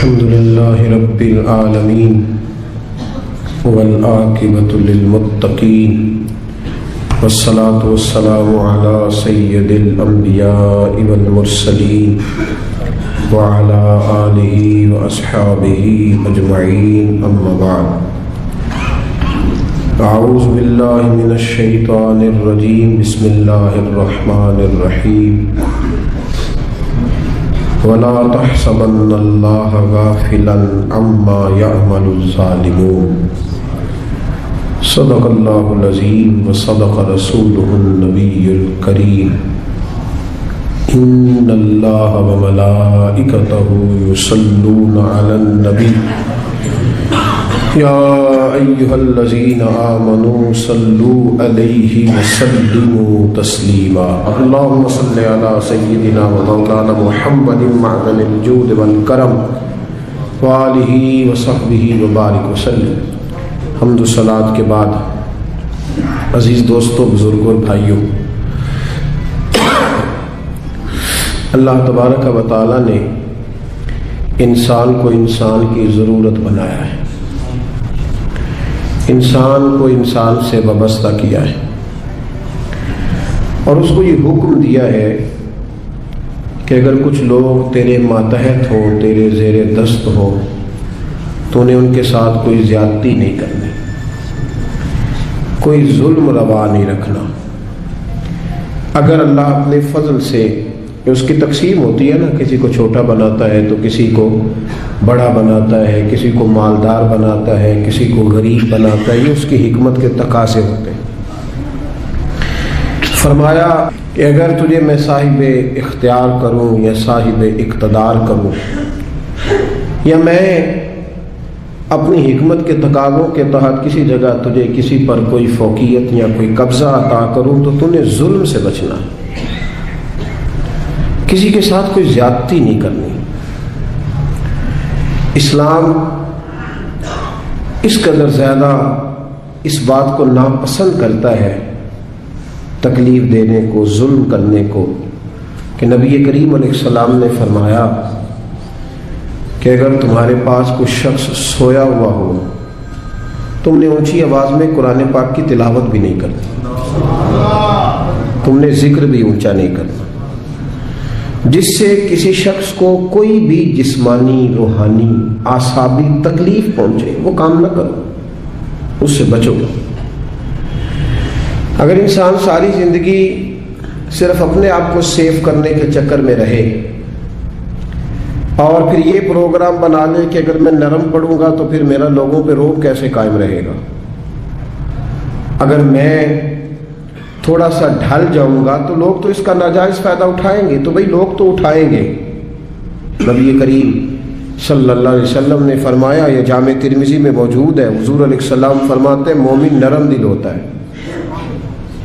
الحمد لله رب العالمين والعاقبة للمتقين والصلاة والسلام على سيد الأنبياء والمرسلين وعلى آله وأصحابه أجمعين أما بعد أعوذ بالله من الشيطان الرجيم بسم الله الرحمن الرحيم وَلَا تَحْسَبَنَّ اللَّهَ غَافِلًا عَمَّا يَعْمَلُ الظَّالِمُونَ صدق اللہ العظیم وصدق رسولہ النبی الکریم ان اللہ وملائکتہ یصلون علی النبی یا ایہا الذین آمنوا صلوا علیہ وسلموا تسلیما اللہم صل علی سیدنا ومولانا محمد معدن الجود والکرم وآلہ وصحبہ وبارک وسلم۔ حمد و صلات کے بعد عزیز دوستوں، بزرگوں اور بھائیوں، اللہ تبارک و تعالی نے انسان کو انسان کی ضرورت بنایا ہے، انسان کو انسان سے وابستہ کیا ہے اور اس کو یہ حکم دیا ہے کہ اگر کچھ لوگ تیرے ماتحت ہوں، تیرے زیر دست ہوں، تو انہیں ان کے ساتھ کوئی زیادتی نہیں کرنی، کوئی ظلم روا نہیں رکھنا۔ اگر اللہ اپنے فضل سے، اس کی تقسیم ہوتی ہے نا، کسی کو چھوٹا بناتا ہے تو کسی کو بڑا بناتا ہے، کسی کو مالدار بناتا ہے، کسی کو غریب بناتا ہے، یہ اس کی حکمت کے تقاضے ہوتے ہیں۔ فرمایا کہ اگر تجھے میں صاحب اختیار کروں یا صاحب اقتدار کروں، یا میں اپنی حکمت کے تقاضوں کے تحت کسی جگہ تجھے کسی پر کوئی فوقیت یا کوئی قبضہ عطا کروں، تو تُو نے ظلم سے بچنا ہے، کسی کے ساتھ کوئی زیادتی نہیں کرنی۔ اسلام اس قدر زیادہ اس بات کو ناپسند کرتا ہے، تکلیف دینے کو، ظلم کرنے کو، کہ نبی کریم علیہ السلام نے فرمایا کہ اگر تمہارے پاس کوئی شخص سویا ہوا ہو، تم نے اونچی آواز میں قرآن پاک کی تلاوت بھی نہیں کرنی، تم نے ذکر بھی اونچا نہیں کرنا، جس سے کسی شخص کو کوئی بھی جسمانی، روحانی، اعصابی تکلیف پہنچے، وہ کام نہ کرو، اس سے بچو۔ اگر انسان ساری زندگی صرف اپنے آپ کو سیف کرنے کے چکر میں رہے اور پھر یہ پروگرام بنا لے کہ اگر میں نرم پڑوں گا تو پھر میرا لوگوں پہ رعب کیسے قائم رہے گا، اگر میں تھوڑا سا ڈھل جاؤں گا تو لوگ تو اس کا ناجائز فائدہ اٹھائیں گے، تو بھئی لوگ تو اٹھائیں گے۔ نبی کریم صلی اللہ علیہ وسلم نے فرمایا، یہ جامع ترمذی میں موجود ہے، حضور علیہ السلام فرماتے ہیں مومن نرم دل ہوتا ہے،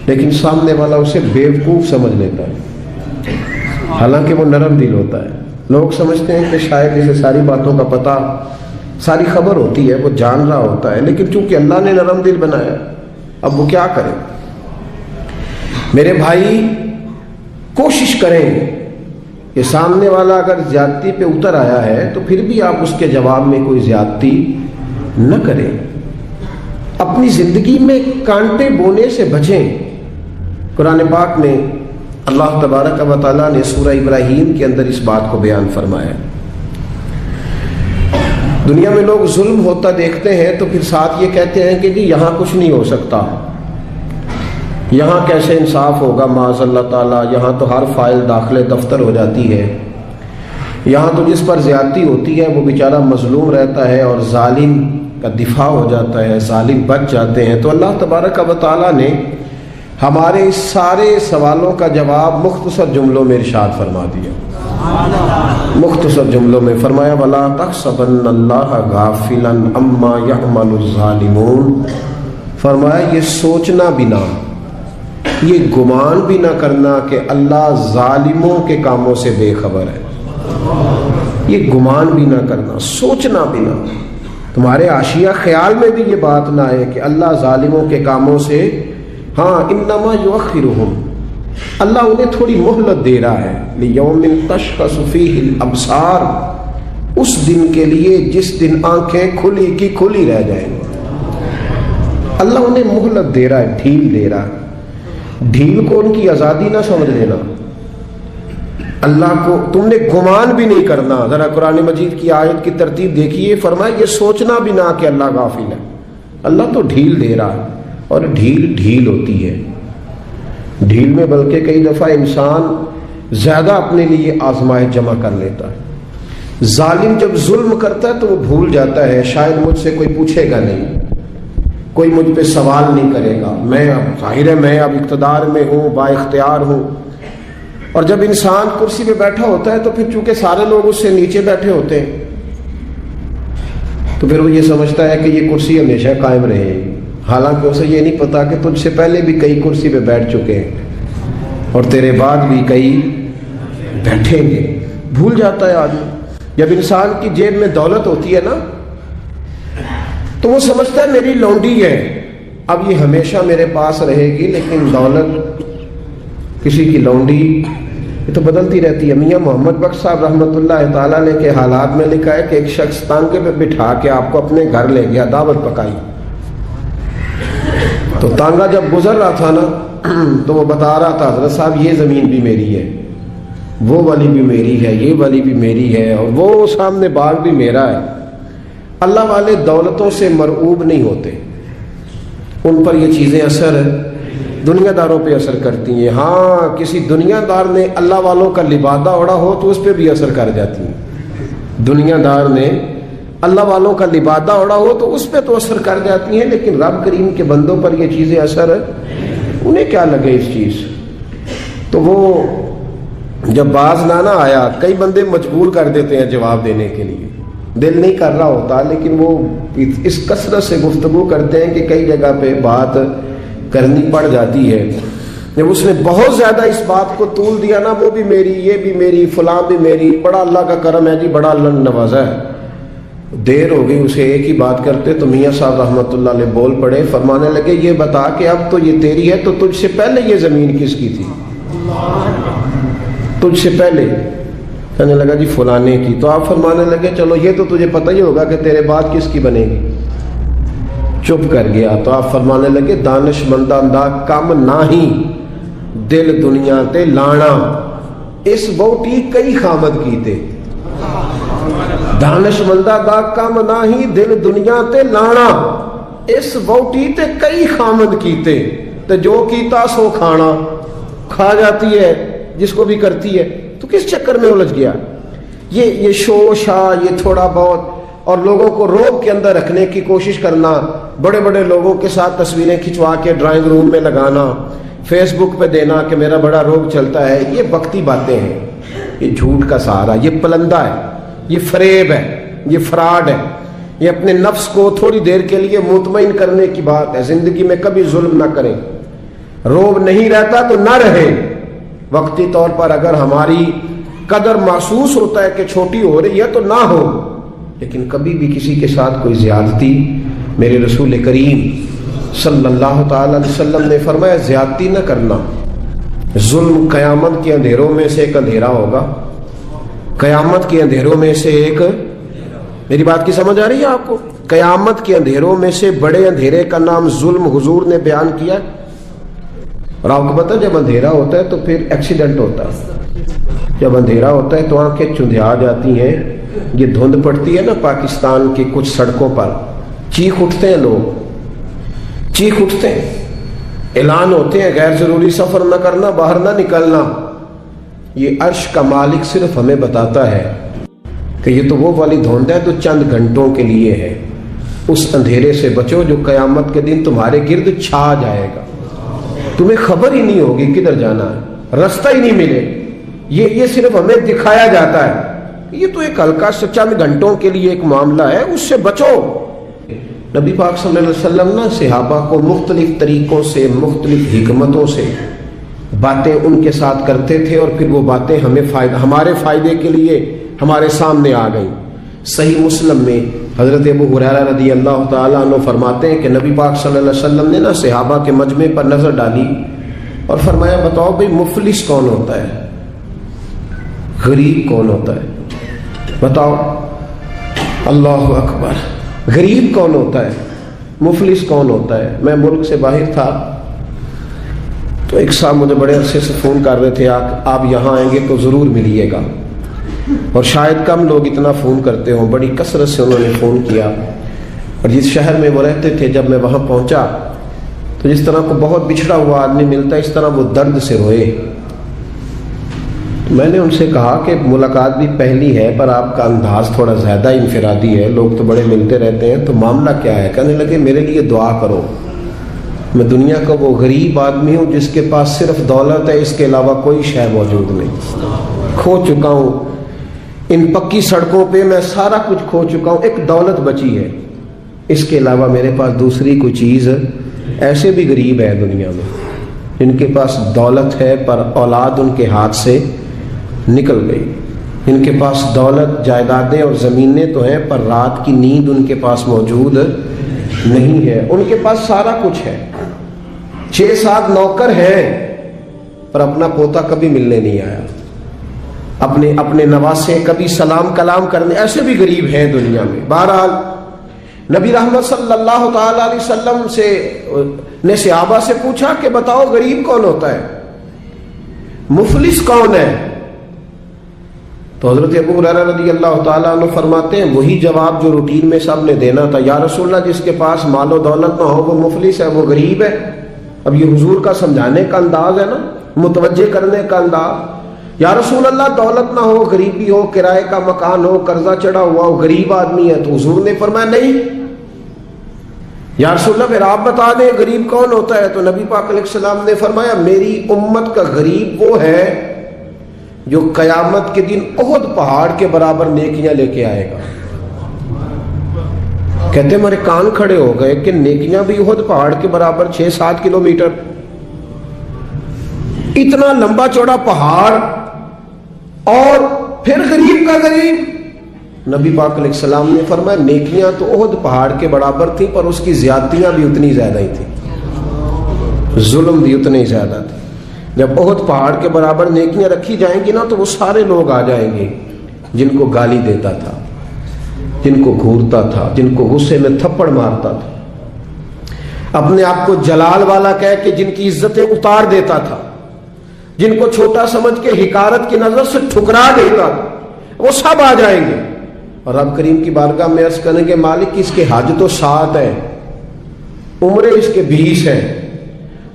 لیکن سامنے والا اسے بیوقوف سمجھ لیتا ہے، حالانکہ وہ نرم دل ہوتا ہے۔ لوگ سمجھتے ہیں کہ شاید اسے ساری باتوں کا پتہ، ساری خبر ہوتی ہے، وہ جان رہا ہوتا ہے، لیکن چونکہ اللہ نے نرم دل بنایا، اب وہ کیا کرے؟ میرے بھائی کوشش کریں کہ سامنے والا اگر زیادتی پہ اتر آیا ہے تو پھر بھی آپ اس کے جواب میں کوئی زیادتی نہ کریں، اپنی زندگی میں کانٹے بونے سے بچیں۔ قرآن پاک میں اللہ تبارک و تعالیٰ نے سورہ ابراہیم کے اندر اس بات کو بیان فرمایا۔ دنیا میں لوگ ظلم ہوتا دیکھتے ہیں تو پھر ساتھ یہ کہتے ہیں کہ جی یہاں کچھ نہیں ہو سکتا، یہاں کیسے انصاف ہوگا، معاذ اللہ تعالیٰ، یہاں تو ہر فائل داخل دفتر ہو جاتی ہے، یہاں تو جس پر زیادتی ہوتی ہے وہ بیچارہ مظلوم رہتا ہے اور ظالم کا دفاع ہو جاتا ہے، ظالم بچ جاتے ہیں۔ تو اللہ تبارک و تعالیٰ نے ہمارے اس سارے سوالوں کا جواب مختصر جملوں میں ارشاد فرما دیا، مختصر جملوں میں فرمایا، وَلَا تَحْسَبَنَّ اللَّهَ غَافِلًا عَمَّا يَعْمَلُ الظَّالِمُونَ۔ فرمایا یہ سوچنا بھی نہ، یہ گمان بھی نہ کرنا کہ اللہ ظالموں کے کاموں سے بے خبر ہے، یہ گمان بھی نہ کرنا، سوچنا بھی نہ، تمہارے عاشیہ خیال میں بھی یہ بات نہ آئے کہ اللہ ظالموں کے کاموں سے، ہاں انما یؤخرہم، اللہ انہیں تھوڑی مہلت دے رہا ہے، لیوم تشخص فیہ الابصار، اس دن کے لیے جس دن آنکھیں کھلی کی کھلی رہ جائیں گی۔ اللہ انہیں مہلت دے رہا ہے، ڈھیل دے رہا ہے۔ ڈھیل کو ان کی آزادی نہ سمجھ لینا۔ اللہ کو تم نے گمان بھی نہیں کرنا۔ ذرا قرآن مجید کی آیت کی ترتیب دیکھیے، فرمایا یہ سوچنا بھی نہ کہ اللہ غافل ہے۔ اللہ تو ڈھیل دے رہا ہے، اور ڈھیل ڈھیل ہوتی ہے۔ ڈھیل میں بلکہ کئی دفعہ انسان زیادہ اپنے لیے آزمائش جمع کر لیتا ہے۔ ظالم جب ظلم کرتا ہے تو وہ بھول جاتا ہے شاید مجھ سے کوئی پوچھے گا نہیں، کوئی مجھ پہ سوال نہیں کرے گا، میں اب ظاہر ہے میں اب اقتدار میں ہوں، با اختیار ہوں۔ اور جب انسان کرسی پہ بیٹھا ہوتا ہے تو پھر چونکہ سارے لوگ اس سے نیچے بیٹھے ہوتے ہیں تو پھر وہ یہ سمجھتا ہے کہ یہ کرسی ہمیشہ قائم رہے گی، حالانکہ اسے یہ نہیں پتا کہ تجھ سے پہلے بھی کئی کرسی پہ بیٹھ چکے ہیں اور تیرے بعد بھی کئی بیٹھیں گے۔ بھول جاتا ہے آدمی۔ جب انسان کی جیب میں دولت ہوتی ہے نا تو وہ سمجھتا ہے میری لونڈی ہے، اب یہ ہمیشہ میرے پاس رہے گی، لیکن دولت کسی کی لونڈی یہ تو بدلتی رہتی ہے۔ میاں محمد بخش صاحب رحمۃ اللہ تعالیٰ علیہ کے حالات میں لکھا ہے کہ ایک شخص تانگے پہ بٹھا کے آپ کو اپنے گھر لے گیا، دعوت پکائی، تو تانگا جب گزر رہا تھا نا تو وہ بتا رہا تھا حضرت صاحب یہ زمین بھی میری ہے، وہ والی بھی میری ہے، یہ والی بھی میری ہے، اور وہ سامنے باغ بھی میرا ہے۔ اللہ والے دولتوں سے مرعوب نہیں ہوتے، ان پر یہ چیزیں اثر دنیا داروں پہ اثر کرتی ہیں۔ ہاں کسی دنیا دار نے اللہ والوں کا لبادہ اوڑا ہو تو اس پہ بھی اثر کر جاتی ہیں۔ دنیا دار نے اللہ والوں کا لبادہ اوڑا ہو تو اس پہ تو اثر کر جاتی ہیں، لیکن رب کریم کے بندوں پر یہ چیزیں اثر انہیں کیا لگے اس چیز۔ تو وہ جب باز نہ آیا، کئی بندے مجبور کر دیتے ہیں جواب دینے کے لیے، دل نہیں کر رہا ہوتا، لیکن وہ اس کثرت سے گفتگو کرتے ہیں کہ کئی جگہ پہ بات کرنی پڑ جاتی ہے۔ جب اس نے بہت زیادہ اس بات کو طول دیا نا، وہ بھی میری، یہ بھی میری، فلاں بھی میری، بڑا اللہ کا کرم ہے جی، بڑا اللہ نے نوازا ہے، دیر ہو گئی اسے ایک ہی بات کرتے تو میاں صاحب رحمۃ اللہ علیہ بول پڑے، فرمانے لگے یہ بتا کہ اب تو یہ تیری ہے تو تجھ سے پہلے یہ زمین کس کی تھی؟ تجھ سے پہلے؟ کہنے لگا جی فلانے کی۔ تو آپ فرمانے لگے چلو یہ تو تجھے پتہ ہی ہوگا کہ تیرے بعد کس کی بنے گی۔ چپ کر گیا۔ تو آپ فرمانے لگے دانش مندہ دا کم ناہی دل دنیا تے لانا، اس ووٹی کئی خامد کیتے۔ دانش مندہ دا کم ناہی دل دنیا تے لانا، اس ووٹی تے کئی خامد کیتے۔ تو جو کیتا سو کھانا، کھا جاتی ہے جس کو بھی کرتی ہے، تو کس چکر میں الجھ گیا؟ یہ شوشا، یہ تھوڑا بہت، اور لوگوں کو روب کے اندر رکھنے کی کوشش کرنا، بڑے بڑے لوگوں کے ساتھ تصویریں کھنچوا کے ڈرائنگ روم میں لگانا، فیس بک پہ دینا کہ میرا بڑا روب چلتا ہے، یہ وقتی باتیں ہیں، یہ جھوٹ کا سہارا، یہ پلندہ ہے، یہ فریب ہے، یہ فراڈ ہے، یہ اپنے نفس کو تھوڑی دیر کے لیے مطمئن کرنے کی بات ہے۔ زندگی میں کبھی ظلم نہ کریں، روب نہیں رہتا تو نہ رہے۔ وقتی طور پر اگر ہماری قدر محسوس ہوتا ہے کہ چھوٹی ہو رہی ہے تو نہ ہو، لیکن کبھی بھی کسی کے ساتھ کوئی زیادتی، میرے رسول کریم صلی اللہ تعالی علیہ وسلم نے فرمایا زیادتی نہ کرنا۔ ظلم قیامت کے اندھیروں میں سے ایک اندھیرا ہوگا، قیامت کے اندھیروں میں سے ایک، میری بات کی سمجھ آ رہی ہے آپ کو؟ قیامت کے اندھیروں میں سے بڑے اندھیرے کا نام ظلم حضور نے بیان کیا۔ اور آپ کو پتہ جب اندھیرا ہوتا ہے تو پھر ایکسیڈنٹ ہوتا ہے، جب اندھیرا ہوتا ہے تو آنکھیں چندھیا جاتی ہیں، یہ دھند پڑتی ہے نا پاکستان کی کچھ سڑکوں پر، چیخ اٹھتے ہیں لوگ، چیخ اٹھتے ہیں، اعلان ہوتے ہیں غیر ضروری سفر نہ کرنا، باہر نہ نکلنا۔ یہ عرش کا مالک صرف ہمیں بتاتا ہے کہ یہ تو وہ والی دھند ہے تو چند گھنٹوں کے لیے ہے، اس اندھیرے سے بچو جو قیامت کے دن تمہارے گرد چھا جائے گا، تمہیں خبر ہی نہیں ہوگی کدھر جانا ہے، رستہ ہی نہیں ملے۔ یہ صرف ہمیں دکھایا جاتا ہے، یہ تو ایک ہلکا سے چند گھنٹوں کے لیے ایک معاملہ ہے، اس سے بچو۔ نبی پاک صلی اللہ علیہ وسلم نے صحابہ کو مختلف طریقوں سے، مختلف حکمتوں سے باتیں ان کے ساتھ کرتے تھے، اور پھر وہ باتیں ہمارے فائدے کے لیے ہمارے سامنے آ گئیں۔ صحیح مسلم میں حضرت ابو ہریرہ رضی اللہ تعالیٰ عنہ فرماتے ہیں کہ نبی پاک صلی اللہ علیہ وسلم نے نا صحابہ کے مجمع پر نظر ڈالی اور فرمایا بتاؤ بھئی مفلس کون ہوتا ہے، غریب کون ہوتا ہے، بتاؤ۔ اللہ اکبر. غریب کون ہوتا ہے, مفلس کون ہوتا ہے؟ میں ملک سے باہر تھا تو ایک صاحب مجھے بڑے عرصے سے فون کر رہے تھے آپ یہاں آئیں گے تو ضرور ملیے گا, اور شاید کم لوگ اتنا فون کرتے ہوں. بڑی کثرت سے انہوں نے فون کیا, اور جس شہر میں وہ رہتے تھے جب میں وہاں پہنچا تو جس طرح کو بہت بچھڑا ہوا آدمی ملتا ہے اس طرح وہ درد سے روئے. میں نے ان سے کہا کہ ملاقات بھی پہلی ہے پر آپ کا انداز تھوڑا زیادہ انفرادی ہے, لوگ تو بڑے ملتے رہتے ہیں, تو معاملہ کیا ہے؟ کہنے لگے میرے لیے دعا کرو, میں دنیا کا وہ غریب آدمی ہوں جس کے پاس صرف دولت ہے, اس کے علاوہ کوئی شے موجود نہیں. کھو چکا ہوں ان پکی سڑکوں پہ, میں سارا کچھ کھو چکا ہوں, ایک دولت بچی ہے, اس کے علاوہ میرے پاس دوسری کوئی چیز. ایسے بھی غریب ہے دنیا میں جن کے پاس دولت ہے پر اولاد ان کے ہاتھ سے نکل گئی, ان کے پاس دولت جائیدادیں اور زمینیں تو ہیں پر رات کی نیند ان کے پاس موجود نہیں ہے. ان کے پاس سارا کچھ ہے, 6-7 نوکر ہیں پر اپنا پوتا کبھی ملنے نہیں آیا, اپنے نواسے کبھی سلام کلام کرنے. ایسے بھی غریب ہیں دنیا میں. بہرحال نبی رحمت صلی اللہ تعالی علیہ وسلم نے صحابہ سے پوچھا کہ بتاؤ غریب کون ہوتا ہے, مفلس کون ہے؟ تو حضرت ابو ہریرہ رضی اللہ تعالیٰ عنہ فرماتے ہیں وہی جواب جو روٹین میں سب نے دینا تھا, یا رسول اللہ جس کے پاس مال و دولت نہ ہو وہ مفلس ہے, وہ غریب ہے. اب یہ حضور کا سمجھانے کا انداز ہے نا, متوجہ کرنے کا انداز. یا رسول اللہ دولت نہ ہو, غریبی ہو, کرائے کا مکان ہو, قرضہ چڑھا ہوا ہو, غریب آدمی ہے. تو حضور نے فرمایا نہیں, یا رسول اللہ پھر آپ بتا دیں غریب کون ہوتا ہے. تو نبی پاک علیہ السلام نے فرمایا میری امت کا غریب وہ ہے جو قیامت کے دن احد پہاڑ کے برابر نیکیاں لے کے آئے گا. کہتے ہمارے کان کھڑے ہو گئے کہ نیکیاں بھی احد پہاڑ کے برابر 6-7 کلومیٹر, اتنا لمبا چوڑا پہاڑ, اور پھر غریب کا غریب. نبی پاک علیہ السلام نے فرمایا نیکیاں تو احد پہاڑ کے برابر تھیں پر اس کی زیادتیاں بھی اتنی زیادہ ہی تھیں, ظلم بھی اتنے ہی زیادہ تھے. جب احد پہاڑ کے برابر نیکیاں رکھی جائیں گی نا تو وہ سارے لوگ آ جائیں گے جن کو گالی دیتا تھا, جن کو گھورتا تھا, جن کو غصے میں تھپڑ مارتا تھا, اپنے آپ کو جلال والا کہہ کے جن کی عزتیں اتار دیتا تھا, جن کو چھوٹا سمجھ کے حقارت کی نظر سے ٹھکرا دیتا تھا, وہ سب آ جائیں گے. اور رب کریم کی بارگاہ میں عرض کریں گے مالک اس کے حج تو 7 ہے, عمرے اس کے 20 ہیں,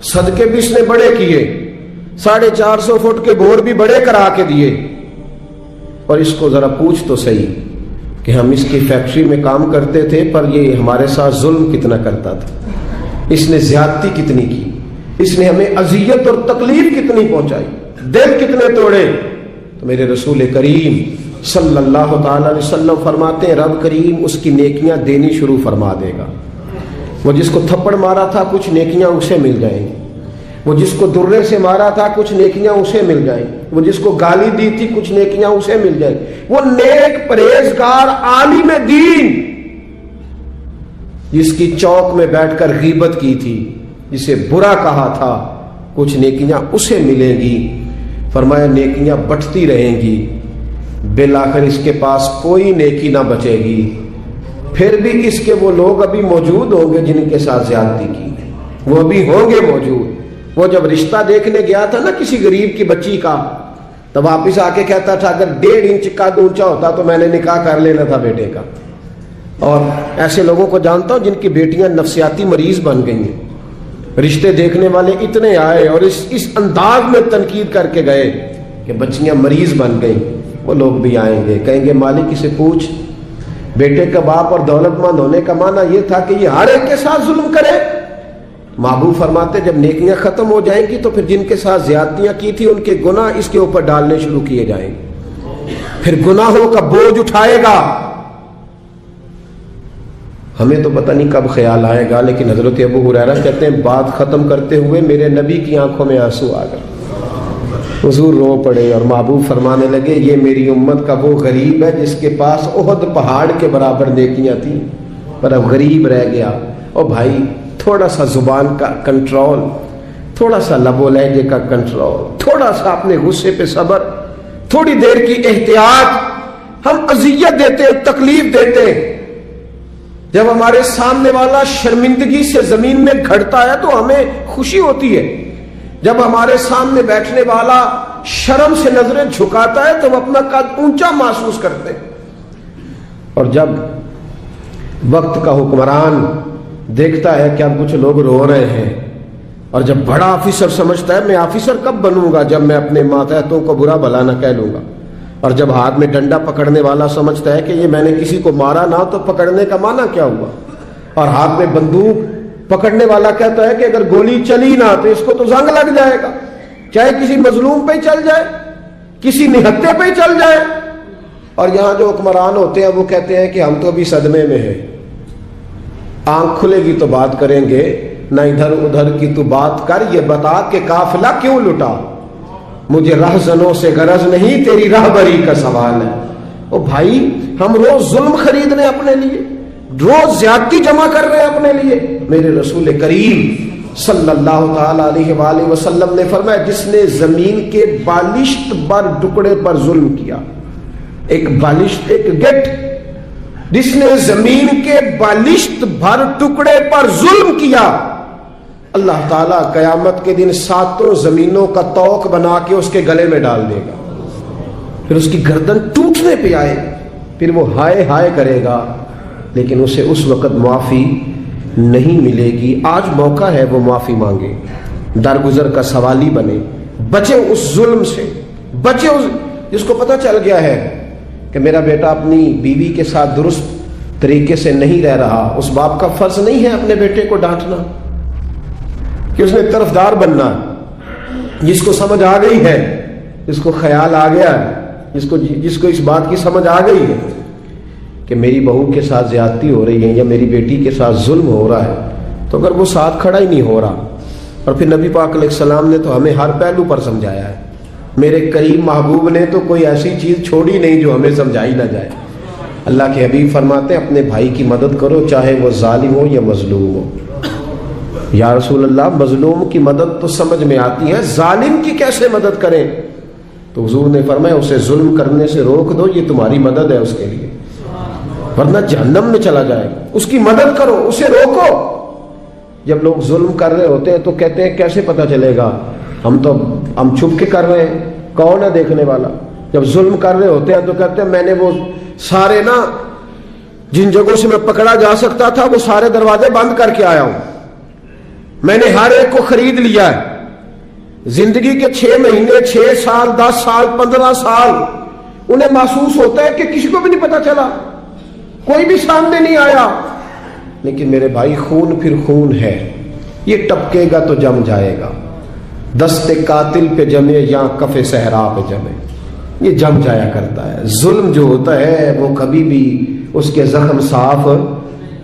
صدقے بھی اس نے بڑے کیے, 450 فٹ کے بور بھی بڑے کرا کے دیے, اور اس کو ذرا پوچھ تو صحیح کہ ہم اس کی فیکٹری میں کام کرتے تھے پر یہ ہمارے ساتھ ظلم کتنا کرتا تھا, اس نے زیادتی کتنی کی, اس نے ہمیں اذیت اور تکلیف کتنی پہنچائی, دل کتنے توڑے. تو میرے رسول کریم صلی اللہ تعالی علیہ وسلم فرماتے ہیں رب کریم اس کی نیکیاں دینی شروع فرما دے گا. وہ جس کو تھپڑ مارا تھا کچھ نیکیاں اسے مل جائیں گی, وہ جس کو درے سے مارا تھا کچھ نیکیاں اسے مل جائیں, وہ جس کو گالی دی تھی کچھ نیکیاں اسے مل جائیں. وہ نیک پرہیزگار عالم دین جس کی چوک میں بیٹھ کر غیبت کی تھی, جسے برا کہا تھا, کچھ نیکیاں اسے ملیں گی. فرمایا نیکیاں بٹتی رہیں گی, بالآخر اس کے پاس کوئی نیکی نہ بچے گی. پھر بھی اس کے وہ لوگ ابھی موجود ہوں گے جن کے ساتھ زیادتی کی, وہ ابھی ہوں گے موجود. وہ جب رشتہ دیکھنے گیا تھا نا کسی غریب کی بچی کا, تو واپس آ کے کہتا تھا اگر 1.5 انچ کا اونچا ہوتا تو میں نے نکاح کر لینا تھا بیٹے کا. اور ایسے لوگوں کو جانتا ہوں جن کی بیٹیاں نفسیاتی مریض بن گئی ہیں. رشتے دیکھنے والے اتنے آئے اور اس انداز میں تنقید کر کے گئے کہ بچیاں مریض بن گئیں. وہ لوگ بھی آئیں گے, کہیں گے مالک اسے پوچھ, بیٹے کا باپ اور دولت مند ہونے کا معنی یہ تھا کہ یہ ہر ایک کے ساتھ ظلم کرے. محبوب فرماتے جب نیکیاں ختم ہو جائیں گی تو پھر جن کے ساتھ زیادتیاں کی تھی ان کے گناہ اس کے اوپر ڈالنے شروع کیے جائیں گے, پھر گناہوں کا بوجھ اٹھائے گا. ہمیں تو پتہ نہیں کب خیال آئے گا, لیکن حضرت ابو ہریرہ کہتے ہیں بات ختم کرتے ہوئے میرے نبی کی آنکھوں میں آنسو آ گئے. حضور رو پڑے اور محبوب فرمانے لگے یہ میری امت کا وہ غریب ہے جس کے پاس احد پہاڑ کے برابر نیکیاں تھیں پر اب غریب رہ گیا. اور بھائی تھوڑا سا زبان کا کنٹرول, تھوڑا سا لب و لہجے کا کنٹرول, تھوڑا سا اپنے غصے پہ صبر, تھوڑی دیر کی احتیاط. ہم اذیت دیتے ہیں، تکلیف دیتے ہیں۔ جب ہمارے سامنے والا شرمندگی سے زمین میں گھڑتا ہے تو ہمیں خوشی ہوتی ہے، جب ہمارے سامنے بیٹھنے والا شرم سے نظریں جھکاتا ہے تو ہم اپنا قد اونچا محسوس کرتے ہیں۔ اور جب وقت کا حکمران دیکھتا ہے کہ اب کچھ لوگ رو رہے ہیں، اور جب بڑا آفیسر سمجھتا ہے میں آفیسر کب بنوں گا جب میں اپنے ماتحتوں کو برا بھلا نہ کہہ لوں گا، اور جب ہاتھ میں ڈنڈا پکڑنے والا سمجھتا ہے کہ یہ میں نے کسی کو مارا نہ تو پکڑنے کا معنی کیا ہوا، اور ہاتھ میں بندوق پکڑنے والا کہتا ہے کہ اگر گولی چلی نہ تو اس کو تو زنگ لگ جائے گا، چاہے کسی مظلوم پہ ہی چل جائے، کسی نہتے پہ ہی چل جائے۔ اور یہاں جو حکمران ہوتے ہیں وہ کہتے ہیں کہ ہم تو ابھی صدمے میں ہیں، آنکھ کھلے گی تو بات کریں گے، نہ ادھر ادھر کی تو بات کر، یہ بتا کہ قافلہ کیوں لٹا، مجھے رہزنوں سے غرض نہیں تیری راہبری کا سوال ہے۔ او بھائی، ہم روز ظلم خرید رہے ہیں اپنے لیے، روز زیادتی جمع کر رہے ہیں اپنے لیے۔ میرے رسول کریم صلی اللہ تعالی علیہ وآلہ وسلم نے فرمایا جس نے زمین کے بالشت بر ٹکڑے پر ظلم کیا، ایک بالشت، ایک گٹ، جس نے زمین کے بالشت بھر ٹکڑے پر ظلم کیا، اللہ تعالیٰ قیامت کے دن 7 زمینوں کا توق بنا کے اس کے گلے میں ڈال دے گا، پھر اس کی گردن ٹوٹنے پہ آئے، پھر وہ ہائے ہائے کرے گا، لیکن اسے اس وقت معافی نہیں ملے گی۔ آج موقع ہے وہ معافی مانگے، درگزر کا سوالی بنے، بچے اس ظلم سے، بچے اس جس کو پتہ چل گیا ہے کہ میرا بیٹا اپنی بیوی کے ساتھ درست طریقے سے نہیں رہ رہا، اس باپ کا فرض نہیں ہے اپنے بیٹے کو ڈانٹنا کہ اس نے طرفدار بننا۔ جس کو سمجھ آ گئی ہے، جس کو خیال آ گیا ہے، جس کو اس بات کی سمجھ آ گئی ہے کہ میری بہو کے ساتھ زیادتی ہو رہی ہے یا میری بیٹی کے ساتھ ظلم ہو رہا ہے، تو اگر وہ ساتھ کھڑا ہی نہیں ہو رہا، اور پھر نبی پاک علیہ السلام نے تو ہمیں ہر پہلو پر سمجھایا ہے، میرے کریم محبوب نے تو کوئی ایسی چیز چھوڑی نہیں جو ہمیں سمجھائی نہ جائے۔ اللہ کے حبیب فرماتے ہیں اپنے بھائی کی مدد کرو چاہے وہ ظالم ہو یا مظلوم ہو۔ یا رسول اللہ، مظلوم کی مدد تو سمجھ میں آتی ہے، ظالم کی کیسے مدد کریں؟ تو حضور نے فرمایا اسے ظلم کرنے سے روک دو، یہ تمہاری مدد ہے اس کے لیے، ورنہ جہنم میں چلا جائے گا۔ اس کی مدد کرو، اسے روکو۔ جب لوگ ظلم کر رہے ہوتے ہیں تو کہتے ہیں کیسے پتہ چلے گا، ہم چھپ کے کر رہے ہیں، کون ہے دیکھنے والا؟ جب ظلم کر رہے ہوتے ہیں تو کہتے ہیں میں نے وہ سارے جن جگہوں سے میں پکڑا جا سکتا تھا وہ سارے دروازے بند کر کے آیا ہوں، میں نے ہر ایک کو خرید لیا ہے۔ زندگی کے 6 مہینے، 6 سال، 10 سال، 15 سال انہیں محسوس ہوتا ہے کہ کسی کو بھی نہیں پتا چلا، کوئی بھی سامنے نہیں آیا، لیکن میرے بھائی خون پھر خون ہے، یہ ٹپکے گا تو جم جائے گا، دست قاتل پہ جمے یا کف صحرا پہ جمے، یہ جم جایا کرتا ہے۔ ظلم جو ہوتا ہے وہ کبھی بھی اس کے زخم صاف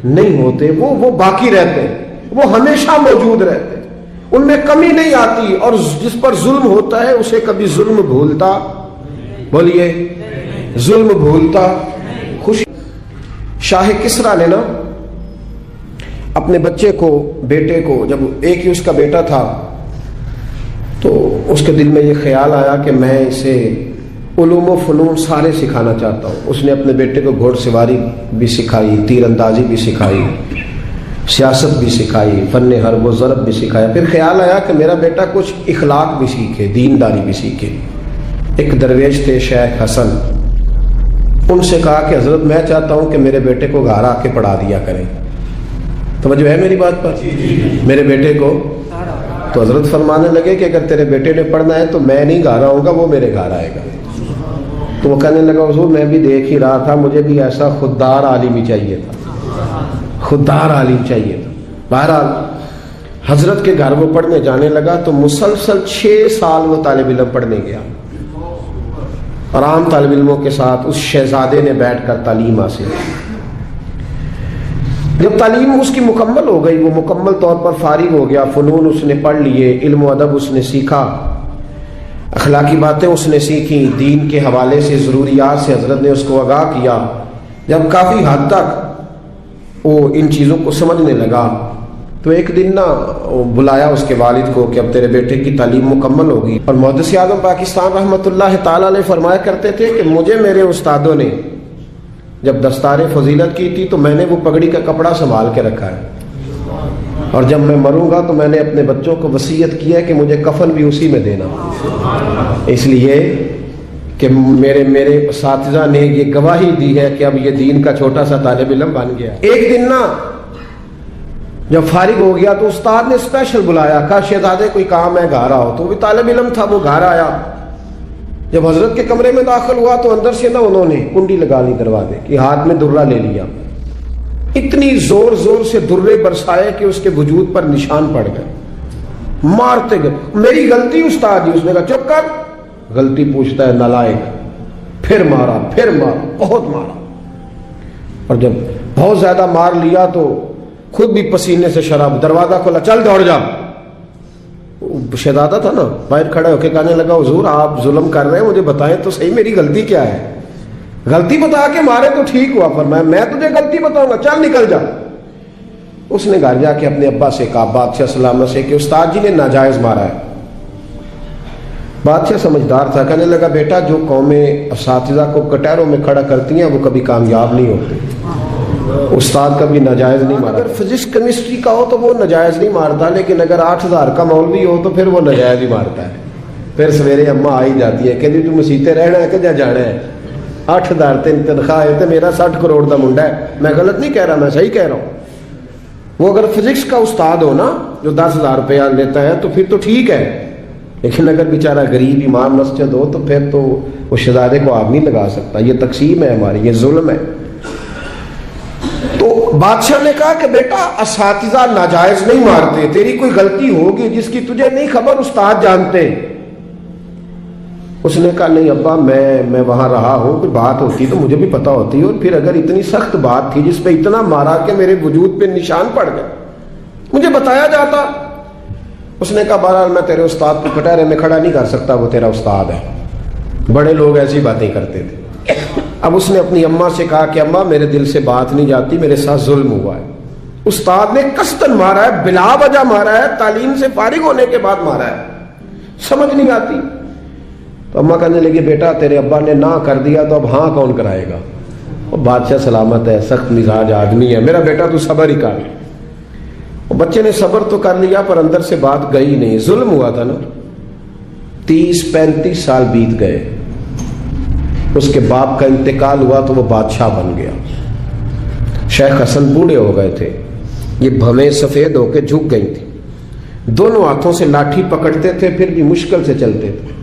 نہیں ہوتے، وہ باقی رہتے ہیں، وہ ہمیشہ موجود رہتے ہیں، ان میں کمی نہیں آتی، اور جس پر ظلم ہوتا ہے اسے کبھی ظلم بھولتا، بولیے، ظلم بھولتا خوشی۔ شاہ کسریٰ نے اپنے بچے کو، بیٹے کو، جب ایک ہی اس کا بیٹا تھا تو اس کے دل میں یہ خیال آیا کہ میں اسے علوم و فنون سارے سکھانا چاہتا ہوں۔ اس نے اپنے بیٹے کو گھوڑ سواری بھی سکھائی، تیر اندازی بھی سکھائی، سیاست بھی سکھائی، فن حرب و ضرب بھی سکھایا۔ پھر خیال آیا کہ میرا بیٹا کچھ اخلاق بھی سیکھے، دینداری بھی سیکھے۔ ایک درویش تھے شیخ حسن، ان سے کہا کہ حضرت میں چاہتا ہوں کہ میرے بیٹے کو گھر آ کے پڑھا دیا کریں۔ توجہ ہے میری بات پر؟ میرے بیٹے کو، تو حضرت فرمانے لگے کہ اگر تیرے بیٹے نے پڑھنا ہے تو میں نہیں گھر آؤں گا، وہ میرے گھر آئے گا۔ تو وہ کہنے لگا حضور میں بھی دیکھ ہی رہا تھا، مجھے بھی ایسا خوددار عالم ہی چاہیے تھا، خوددار عالم چاہیے تھا۔ بہرحال حضرت کے گھر وہ پڑھنے جانے لگا تو مسلسل 6 سال وہ طالب علم پڑھنے گیا، اور عام طالب علموں کے ساتھ اس شہزادے نے بیٹھ کر تعلیم حاصل کی۔ جب تعلیم اس کی مکمل ہو گئی، وہ مکمل طور پر فارغ ہو گیا، فنون اس نے پڑھ لیے، علم و ادب اس نے سیکھا، اخلاقی باتیں اس نے سیکھی، دین کے حوالے سے ضروریات سے حضرت نے اس کو آگاہ کیا۔ جب کافی حد تک وہ ان چیزوں کو سمجھنے لگا تو ایک دن بلایا اس کے والد کو کہ اب تیرے بیٹے کی تعلیم مکمل ہوگی۔ اور محدث اعظم پاکستان رحمۃ اللہ تعالی علیہ فرمایا کرتے تھے کہ مجھے میرے استادوں نے جب دستار فضیلت کی تھی تو میں نے وہ پگڑی کا کپڑا سنبھال کے رکھا ہے، اور جب میں مروں گا تو میں نے اپنے بچوں کو وصیت کیا ہے کہ مجھے کفن بھی اسی میں دینا، اس لیے کہ میرے اساتذہ نے یہ گواہی دی ہے کہ اب یہ دین کا چھوٹا سا طالب علم بن گیا۔ ایک دن نا جب فارغ ہو گیا تو استاد نے اسپیشل بلایا، کہا شہزادے کوئی کام ہے گھر آؤ، تو وہ طالب علم تھا، وہ گھر آیا۔ جب حضرت کے کمرے میں داخل ہوا تو اندر سے نا انہوں نے کنڈی لگا لی دروازے کی، ہاتھ میں درہ لے لیا، اتنی زور زور سے درے برسائے کہ اس کے وجود پر نشان پڑ گئے، مارتے گئے۔ میری غلطی استاد جی، اس نے کہا چپ کر، غلطی پوچھتا ہے نالائق، پھر مارا بہت مارا، اور جب بہت زیادہ مار لیا تو خود بھی پسینے سے شراب، دروازہ کھولا، چل دوڑ جا۔ شہزادہ تھا نا، باہر کھڑا ہو کے کہنے لگا حضور آپ ظلم کر رہے ہیں، مجھے بتائیں تو صحیح میری غلطی کیا ہے، غلطی بتا کے مارے تو ٹھیک ہوا، فرمایا میں تجھے غلطی بتاؤں گا، چل نکل جا۔ اس نے گھر جا کے اپنے ابا سے کہا، بادشاہ سلامت سے، کہ استاد جی نے ناجائز مارا ہے۔ بادشاہ سمجھدار تھا، کہنے لگا بیٹا جو قومیں اساتذہ کو کٹہروں میں کھڑا کرتی ہیں وہ کبھی کامیاب نہیں ہوتی، استاد کبھی ناجائز نہیں مارا۔ اگر فزکس کیمسٹری کا ہو تو وہ ناجائز نہیں مارتا، لیکن اگر 8,000 کا مولوی ہو تو پھر وہ ناجائز ہی مارتا ہے۔ پھر سویرے اماں آئی جاتی ہے، کہتی تو مسیتے رہنا ہے کہ جا جانا ہے، 8,000 تنخواہ ہے تو میرا 60 کروڑ کا منڈا ہے، میں غلط نہیں کہہ رہا، میں صحیح کہہ رہا ہوں۔ وہ اگر فزکس کا استاد ہو نا جو 10,000 روپیہ لیتا ہے تو پھر تو ٹھیک ہے، لیکن اگر بیچارہ غریب امام مسجد ہو تو پھر تو وہ شہزادے کو آگ نہیں لگا سکتا۔ یہ تقسیم ہے ہماری، یہ ظلم ہے۔ تو بادشاہ نے کہا کہ بیٹا اساتذہ ناجائز نہیں مارتے، تیری کوئی غلطی ہوگی جس کی تجھے نہیں خبر، استاد جانتے۔ اس نے کہا نہیں ابا میں وہاں رہا ہوں، کوئی بات ہوتی تو مجھے بھی پتہ ہوتی، اور پھر اگر اتنی سخت بات تھی جس پہ اتنا مارا کہ میرے وجود پہ نشان پڑ گئے، مجھے بتایا جاتا۔ اس نے کہا بہرحال میں تیرے استاد کو کٹہرے میں کھڑا نہیں کر سکتا، وہ تیرا استاد ہے، بڑے لوگ ایسی باتیں کرتے تھے۔ اب اس نے اپنی اماں سے کہا کہ اماں میرے دل سے بات نہیں جاتی، میرے ساتھ ظلم ہوا ہے، استاد نے قصداً مارا ہے، بلا وجہ مارا ہے، تعلیم سے فارغ ہونے کے بعد مارا ہے، سمجھ نہیں آتی۔ تو اماں کہنے لگی بیٹا تیرے ابا نے نہ کر دیا تو اب ہاں کون کرائے گا، اور بادشاہ سلامت ہے، سخت مزاج آدمی ہے، میرا بیٹا تو صبر ہی کر۔ بچے نے صبر تو کر لیا پر اندر سے بات گئی نہیں، ظلم ہوا تھا نا۔ 30-35 سال بیت گئے، اس کے باپ کا انتقال ہوا تو وہ بادشاہ بن گیا۔ شیخ حسن بوڑھے ہو گئے تھے، یہ بھویں سفید ہو کے جھک گئی تھی، دونوں ہاتھوں سے لاٹھی پکڑتے تھے پھر بھی مشکل سے چلتے تھے۔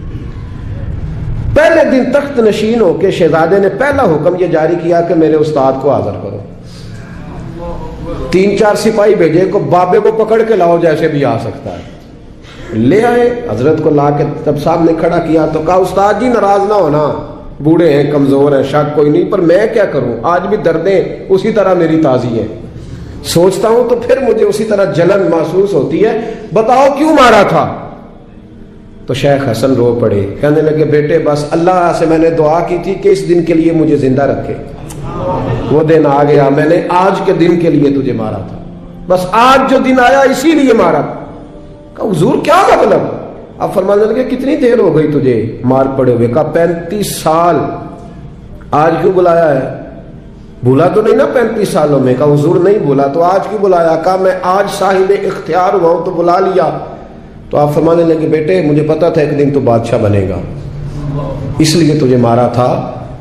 پہلے دن تخت نشین ہو کے شہزادے نے پہلا حکم یہ جاری کیا کہ میرے استاد کو حاضر کرو۔ 3-4 سپاہی بھیجے کو بابے کو پکڑ کے لاؤ جیسے بھی آ سکتا ہے، لے آئے۔ حضرت کو لا کے جب صاحب نے کھڑا کیا تو کہا استاد جی ناراض نہ ہونا، بوڑھے ہیں کمزور ہیں شک کوئی نہیں، پر میں کیا کروں، آج بھی دردیں اسی طرح میری تازی ہیں، سوچتا ہوں تو پھر مجھے اسی طرح جلن محسوس ہوتی ہے، بتاؤ کیوں مارا تھا؟ تو شیخ حسن رو پڑے، کہنے لگے بیٹے بس اللہ سے میں نے دعا کی تھی کہ اس دن کے لیے مجھے زندہ رکھے، وہ دن آ گیا، میں نے آج کے دن کے لیے تجھے مارا تھا، بس آج جو دن آیا اسی لیے مارا۔ کہا حضور کیا مطلب؟ اب فرمانے لگے کتنی دیر ہو گئی تجھے مار پڑے ہوئے؟ کہا 35 سال۔ آج کیوں بلایا ہے؟ بھولا تو نہیں نا 35 سالوں میں؟ کہا حضور نہیں بھولا، تو آج کیوں بلایا؟ کہا میں آج صاحب اختیار ہوا ہوں تو بلا لیا۔ تو آپ فرمانے لگے بیٹے مجھے پتا تھا ایک دن تو بادشاہ بنے گا، اس لیے تجھے مارا تھا،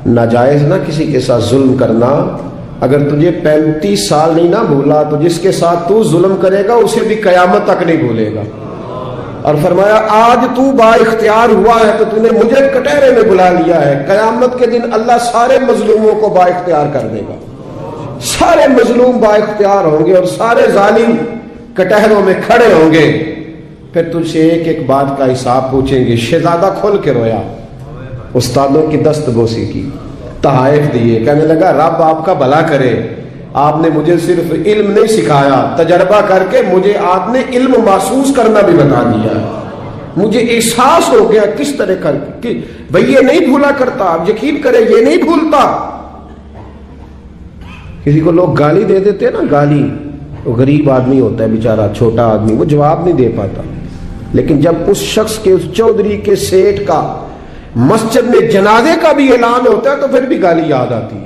ناجائز نہ کسی کے ساتھ ظلم کرنا۔ اگر تجھے 35 سال نہیں نہ بھولا تو جس کے ساتھ تو ظلم کرے گا اسے بھی قیامت تک نہیں بھولے گا۔ اور فرمایا آج تو با اختیار ہوا ہے تو تو نے مجھے کٹہرے میں بلا لیا ہے، قیامت کے دن اللہ سارے مظلوموں کو با اختیار کر دے گا، سارے مظلوم با اختیار ہوں گے اور سارے ظالم کٹہروں میں کھڑے ہوں گے، پھر تجھ سے ایک ایک بات کا حساب پوچھیں گے۔ شہزادہ کھل کے رویا، استادوں کی دست بوسی کی، تحائف دیے، کہنے لگا رب آپ کا بھلا کرے، آپ نے مجھے صرف علم نہیں سکھایا، تجربہ کر کے مجھے آپ نے علم محسوس کرنا بھی بتا دیا، مجھے احساس ہو گیا کس طرح کر کہ بھئی یہ نہیں بھولا کرتا، آپ یقین کریں یہ نہیں بھولتا۔ کسی کو لوگ گالی دے دیتے ہیں نا، گالی، وہ غریب آدمی ہوتا ہے بیچارہ، چھوٹا آدمی، وہ جواب نہیں دے پاتا، لیکن جب اس شخص کے، اس چودھری کے، سیٹ کا مسجد میں جنازے کا بھی اعلان ہوتا ہے تو پھر بھی گالی یاد آتی ہے،